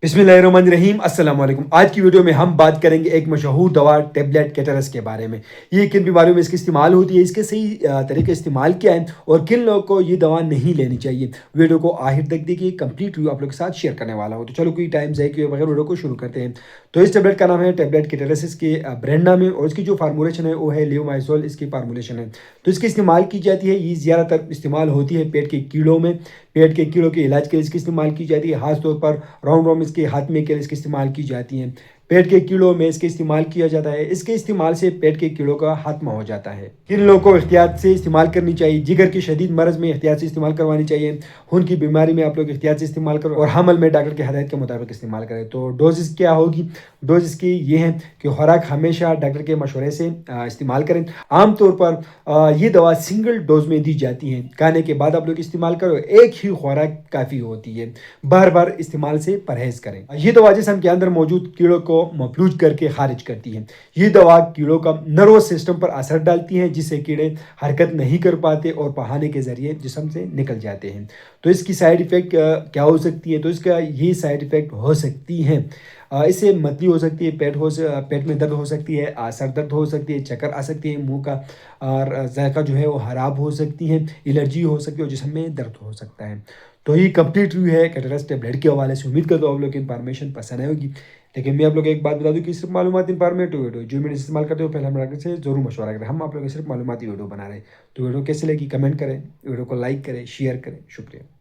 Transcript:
बिस्मिल्लाहिर्रहमानिर्रहीम अस्सलाम वालेकुम। आज की वीडियो में हम बात करेंगे एक मशहूर दवा टेबलेट कैटरस के बारे में। ये किन बीमारियों में इसकी इस्तेमाल होती है, इसके सही तरीके इस्तेमाल क्या है और किन लोगों को ये दवा नहीं लेनी चाहिए। वीडियो को आखिर तक देखिए, कंप्लीट रिव्यू आप लोग के साथ शेयर करने वाला हूँ। तो चलो कोई टाइम ज़ाया किए बगैर वीडियो को शुरू करते हैं। तो इस टेबलेट का नाम है टेबलेट कैटरस, इसके ब्रांड नाम है और इसकी जो फार्मूलेशन है वो है लेवोमाइजोल, इसकी फार्मूलेशन है। तो इसकी इस्तेमाल की जाती है, ये ज़्यादातर इस्तेमाल होती है पेट के कीड़ों में। पेट के कीड़ों के इलाज के लिए इसकी इस्तेमाल की जाती है, खास तौर पर राउंड रोम इसके हाथमे के लिए इसकी इस्तेमाल की जाती हैं। पेट के कीड़ों में इसके इस्तेमाल किया जाता है। इसके इस्तेमाल से पेट के कीड़ों का खात्मा हो जाता है। किन लोगों को एहतियात से इस्तेमाल करनी चाहिए, जिगर की शदीद मरज़ में एहतियात से इस्तेमाल करवानी चाहिए, खून की बीमारी में आप लोग एहतियात से इस्तेमाल करो और हमल में डॉक्टर की हदायत के मुताबिक इस्तेमाल करें। तो डोजेस क्या होगी, डोजेस की ये हैं कि खुराक हमेशा डॉक्टर के मशवरे से इस्तेमाल करें। आमतौर पर ये दवा सिंगल डोज में दी जाती है, खाने के बाद आप लोग इस्तेमाल करो, एक ही खुराक काफ़ी होती है, बार बार इस्तेमाल से परहेज़ करें। ये दवा जिस्म के अंदर मौजूद कीड़ों को मफलूज करके खारिज करती है। ये दवा कीड़ों का नर्वस सिस्टम पर असर डालती है, जिससे कीड़े हरकत नहीं कर पाते और बहाने के ज़रिए जिस्म से निकल जाते हैं। तो इसकी साइड इफ़ेक्ट क्या हो सकती है, तो इसका ये साइड इफ़ेक्ट हो सकती हैं, इससे मतली हो सकती है, पेट में दर्द हो सकती है, सर दर्द हो सकती है, चक्कर आ सकती है, मुंह का और जायका जो है वो ख़राब हो सकती है, एलर्जी हो सकती है और जिस्म में दर्द हो सकता है। तो ये कंप्लीट रिव्यू है कैटरस टेबलेट के हवाले से। उम्मीद करता हूँ आप लोग की इन्फॉर्मेशन पसंद आई होगी। लेकिन मैं आप लोग एक बात बता दूं कि सिर्फ मालूमाती इन्फॉर्मेटिव वीडियो जो मैंने इस्तेमाल करते हो, पहले हम डॉक्टर से ज़रूर मशवरा करें। हम आप लोग सिर्फ मालूमाती वीडियो बना रहे हैं। तो वीडियो कैसे लगी कमेंट करें, वीडियो को लाइक करें, शेयर करें। शुक्रिया।